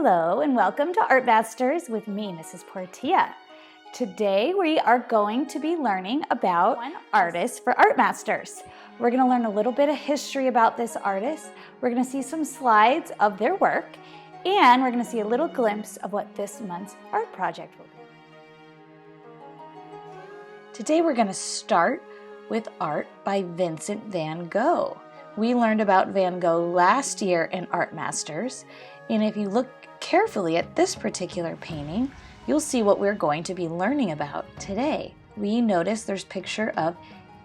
Hello and welcome to Art Masters with me, Mrs. Portilla. Today we are going to be learning about one artist for Art Masters. We're going to learn a little bit of history about this artist. We're going to see some slides of their work, and we're going to see a little glimpse of what this month's art project will be. Today we're going to start with art by Vincent van Gogh. We learned about Van Gogh last year in Art Masters, and if you look carefully at this particular painting, you'll see what we're going to be learning about today. We notice there's a picture of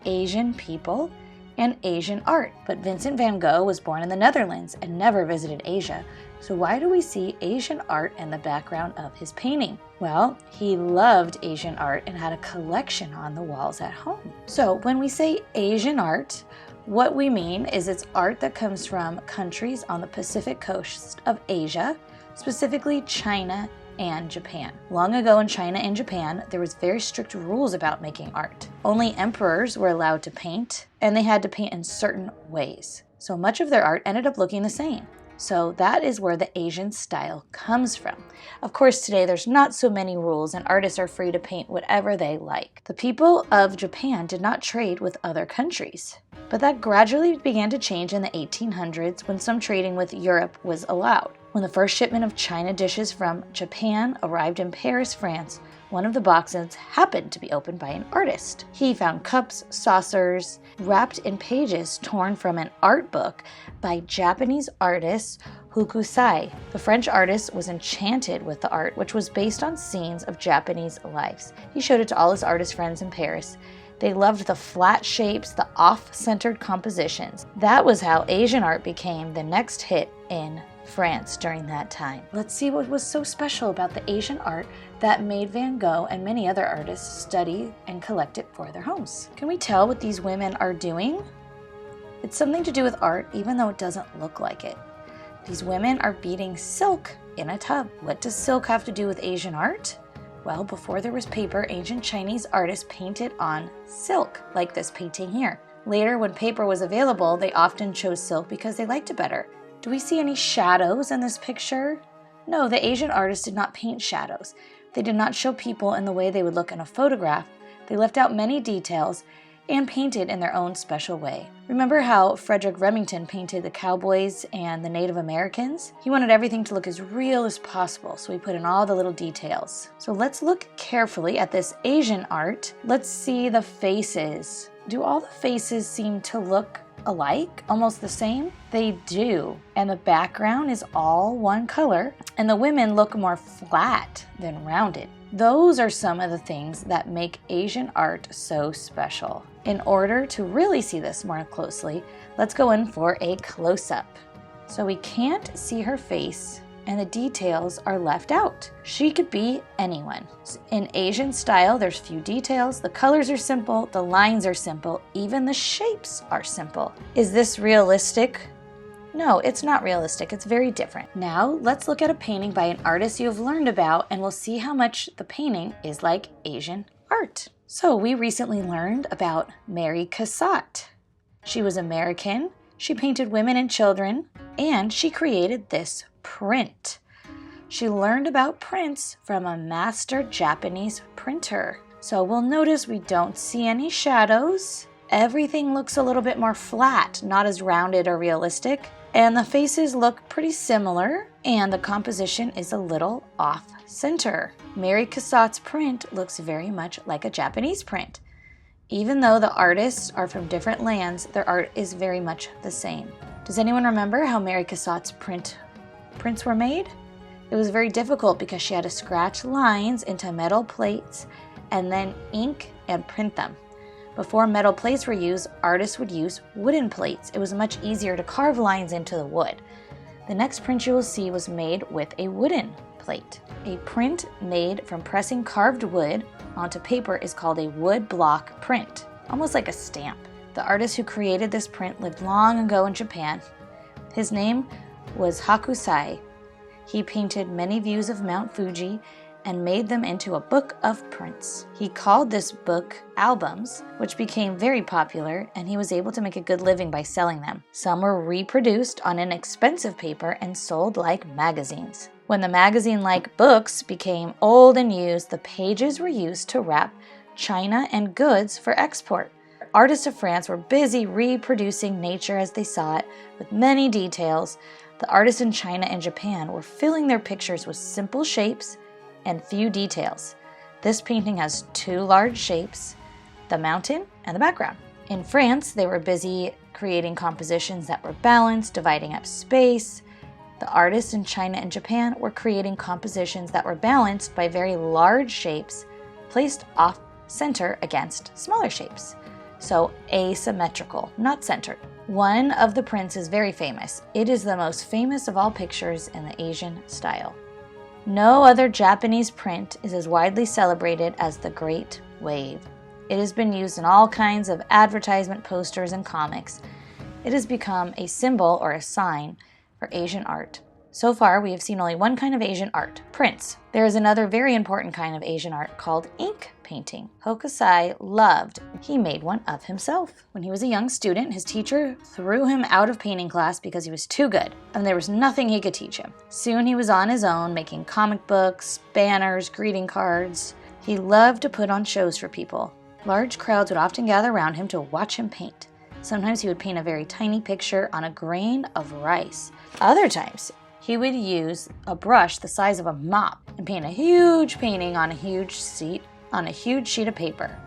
Asian people and Asian art, but Vincent van Gogh was born in the Netherlands and never visited Asia. So why do we see Asian art in the background of his painting? Well, he loved Asian art and had a collection on the walls at home. So when we say Asian art, what we mean is it's art that comes from countries on the Pacific coast of Asia, specifically China and Japan. Long ago in China and Japan, there was very strict rules about making art. Only emperors were allowed to paint, and they had to paint in certain ways. So much of their art ended up looking the same. So that is where the Asian style comes from. Of course, today there's not so many rules and artists are free to paint whatever they like. The people of Japan did not trade with other countries, but that gradually began to change in the 1800s when some trading with Europe was allowed. When the first shipment of China dishes from Japan arrived in Paris, France, one of the boxes happened to be opened by an artist. He found cups, saucers, wrapped in pages torn from an art book by Japanese artist Hokusai. The French artist was enchanted with the art, which was based on scenes of Japanese lives. He showed it to all his artist friends in Paris. They loved the flat shapes, the off-centered compositions. That was how Asian art became the next hit in France during that time. Let's see what was so special about the Asian art that made Van Gogh and many other artists study and collect it for their homes. Can we tell what these women are doing? It's something to do with art, even though it doesn't look like it. These women are beating silk in a tub. What does silk have to do with Asian art? Well, before there was paper, ancient Chinese artists painted on silk, like this painting here. Later, when paper was available, they often chose silk because they liked it better. Do we see any shadows in this picture? No, the Asian artists did not paint shadows. They did not show people in the way they would look in a photograph. They left out many details and painted in their own special way. Remember how Frederick Remington painted the cowboys and the Native Americans? He wanted everything to look as real as possible, so he put in all the little details. So let's look carefully at this Asian art. Let's see the faces. Do all the faces seem to look alike, almost the same? They do, and the background is all one color, and the women look more flat than rounded. Those are some of the things that make Asian art so special. In order to really see this more closely, let's go in for a close-up. So we can't see her face, and the details are left out. She could be anyone. In Asian style, there's few details, the colors are simple, the lines are simple, even the shapes are simple. Is this realistic? No, it's not realistic, it's very different. Now, let's look at a painting by an artist you have learned about, and we'll see how much the painting is like Asian art. So we recently learned about Mary Cassatt. She was American, she painted women and children, and she created this print. She learned about prints from a master Japanese printer. So we'll notice we don't see any shadows. Everything looks a little bit more flat, not as rounded or realistic. And the faces look pretty similar, and the composition is a little off-center. Mary Cassatt's print looks very much like a Japanese print. Even though the artists are from different lands, their art is very much the same. Does anyone remember how Mary Cassatt's prints were made? It was very difficult because she had to scratch lines into metal plates and then ink and print them. Before metal plates were used, artists would use wooden plates. It was much easier to carve lines into the wood. The next print you will see was made with a wooden plate. A print made from pressing carved wood onto paper is called a wood block print, almost like a stamp. The artist who created this print lived long ago in Japan. His name was Hokusai. He painted many views of Mount Fuji and made them into a book of prints. He called this book albums, which became very popular, and he was able to make a good living by selling them. Some were reproduced on inexpensive paper and sold like magazines. When the magazine-like books became old and used, the pages were used to wrap china and goods for export. Artists of France were busy reproducing nature as they saw it, with many details. The artists in China and Japan were filling their pictures with simple shapes and few details. This painting has two large shapes, the mountain and the background. In France, they were busy creating compositions that were balanced, dividing up space. The artists in China and Japan were creating compositions that were balanced by very large shapes placed off center against smaller shapes. So asymmetrical, not centered. One of the prints is very famous. It is the most famous of all pictures in the Asian style. No other Japanese print is as widely celebrated as the Great Wave. It has been used in all kinds of advertisement posters and comics. It has become a symbol or a sign for Asian art. So far, we have seen only one kind of Asian art, prints. There is another very important kind of Asian art called ink painting. Hokusai loved. He made one of himself. When he was a young student, his teacher threw him out of painting class because he was too good, and there was nothing he could teach him. Soon he was on his own, making comic books, banners, greeting cards. He loved to put on shows for people. Large crowds would often gather around him to watch him paint. Sometimes he would paint a very tiny picture on a grain of rice. Other times, he would use a brush the size of a mop and paint a huge painting on a huge sheet of paper.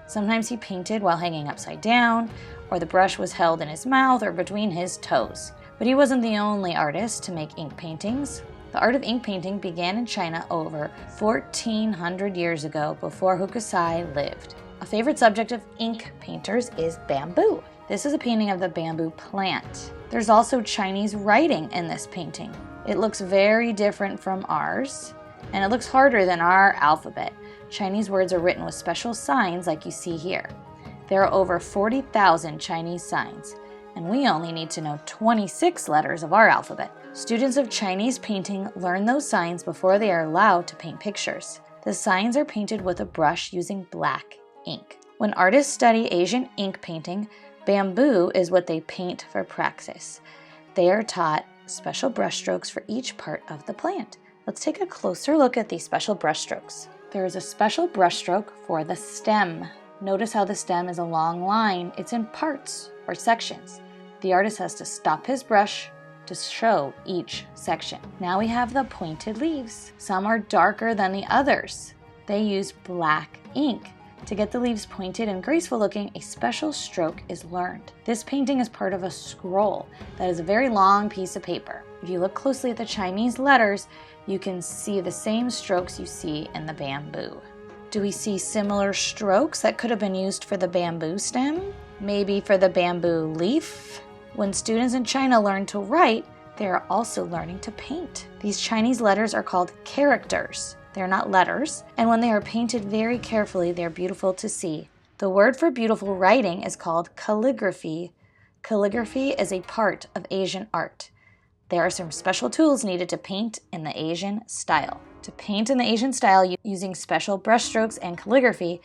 Sometimes he painted while hanging upside down, or the brush was held in his mouth or between his toes. But he wasn't the only artist to make ink paintings. The art of ink painting began in China over 1,400 years ago, before Hokusai lived. A favorite subject of ink painters is bamboo. This is a painting of the bamboo plant. There's also Chinese writing in this painting. It looks very different from ours, and it looks harder than our alphabet. Chinese words are written with special signs like you see here. There are over 40,000 Chinese signs, and we only need to know 26 letters of our alphabet. Students of Chinese painting learn those signs before they are allowed to paint pictures. The signs are painted with a brush using black ink. When artists study Asian ink painting, bamboo is what they paint for practice. They are taught special brushstrokes for each part of the plant. Let's take a closer look at these special brushstrokes. There is a special brushstroke for the stem. Notice how the stem is a long line. It's in parts or sections. The artist has to stop his brush to show each section. Now we have the pointed leaves. Some are darker than the others. They use black ink. To get the leaves pointed and graceful looking, a special stroke is learned. This painting is part of a scroll that is a very long piece of paper. If you look closely at the Chinese letters, you can see the same strokes you see in the bamboo. Do we see similar strokes that could have been used for the bamboo stem? Maybe for the bamboo leaf? When students in China learn to write, they are also learning to paint. These Chinese letters are called characters. They're not letters, and when they are painted very carefully, they're beautiful to see. The word for beautiful writing is called calligraphy. Calligraphy is a part of Asian art. There are some special tools needed to paint in the Asian style. To paint in the Asian style using special brushstrokes and calligraphy,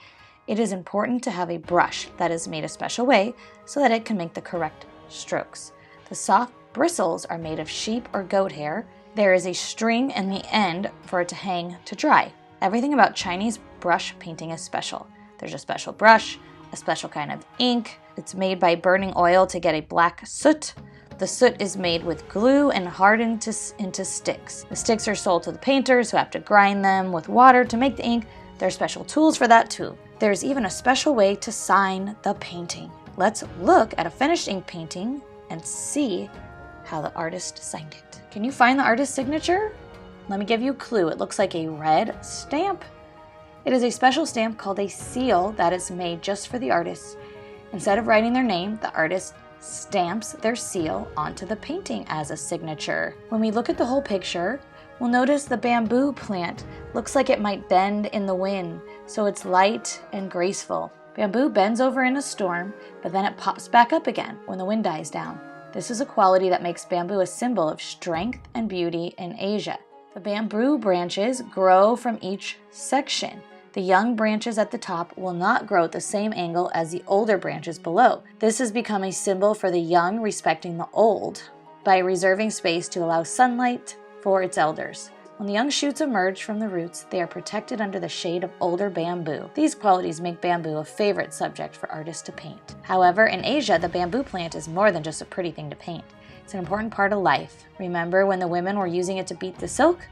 it is important to have a brush that is made a special way so that it can make the correct strokes. The soft bristles are made of sheep or goat hair. There is a string in the end for it to hang to dry. Everything about Chinese brush painting is special. There's a special brush, a special kind of ink. It's made by burning oil to get a black soot. The soot is made with glue and hardened into sticks. The sticks are sold to the painters who have to grind them with water to make the ink. There are special tools for that too. There's even a special way to sign the painting. Let's look at a finished ink painting and see how the artist signed it. Can you find the artist's signature? Let me give you a clue. It looks like a red stamp. It is a special stamp called a seal that is made just for the artist. Instead of writing their name, the artist stamps their seal onto the painting as a signature. When we look at the whole picture, we'll notice the bamboo plant looks like it might bend in the wind, so it's light and graceful. Bamboo bends over in a storm, but then it pops back up again when the wind dies down. This is a quality that makes bamboo a symbol of strength and beauty in Asia. The bamboo branches grow from each section. The young branches at the top will not grow at the same angle as the older branches below. This has become a symbol for the young respecting the old by reserving space to allow sunlight for its elders. When the young shoots emerge from the roots, they are protected under the shade of older bamboo. These qualities make bamboo a favorite subject for artists to paint. However, in Asia, the bamboo plant is more than just a pretty thing to paint. It's an important part of life. Remember when the women were using it to beat the silk?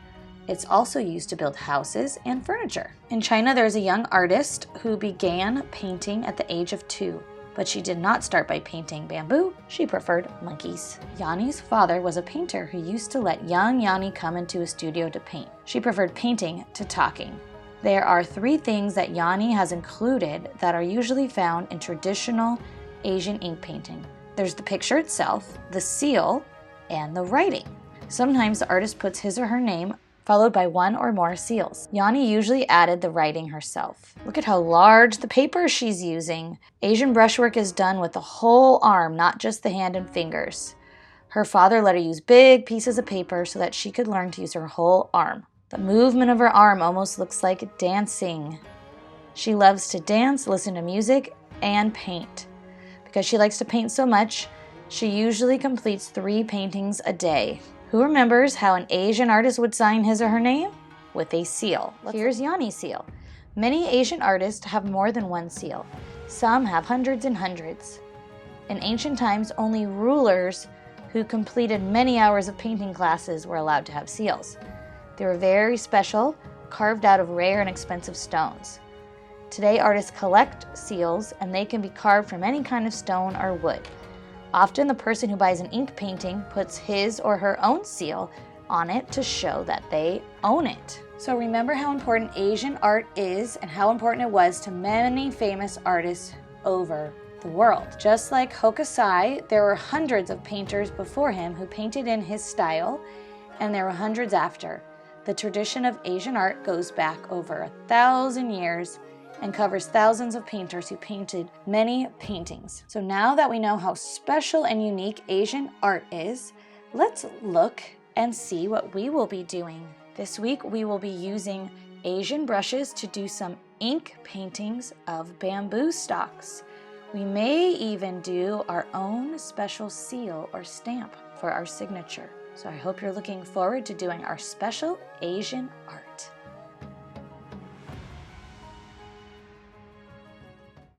It's also used to build houses and furniture. In China, there is a young artist who began painting at the age of 2. But she did not start by painting bamboo, she preferred monkeys. Yanni's father was a painter who used to let young Yanni come into his studio to paint. She preferred painting to talking. There are 3 things that Yanni has included that are usually found in traditional Asian ink painting. There's the picture itself, the seal, and the writing. Sometimes the artist puts his or her name followed by 1 or more seals. Yanni usually added the writing herself. Look at how large the paper she's using. Asian brushwork is done with the whole arm, not just the hand and fingers. Her father let her use big pieces of paper so that she could learn to use her whole arm. The movement of her arm almost looks like dancing. She loves to dance, listen to music, and paint. Because she likes to paint so much, she usually completes 3 paintings a day. Who remembers how an Asian artist would sign his or her name? With a seal. Here's Yanni's seal. Many Asian artists have more than 1 seal. Some have hundreds and hundreds. In ancient times, only rulers who completed many hours of painting classes were allowed to have seals. They were very special, carved out of rare and expensive stones. Today, artists collect seals, and they can be carved from any kind of stone or wood. Often the person who buys an ink painting puts his or her own seal on it to show that they own it. So remember how important Asian art is and how important it was to many famous artists over the world. Just like Hokusai, there were hundreds of painters before him who painted in his style, and there were hundreds after. The tradition of Asian art goes back over 1,000 years and covers thousands of painters who painted many paintings. So now that we know how special and unique Asian art is, let's look and see what we will be doing. This week we will be using Asian brushes to do some ink paintings of bamboo stalks. We may even do our own special seal or stamp for our signature. So I hope you're looking forward to doing our special Asian art.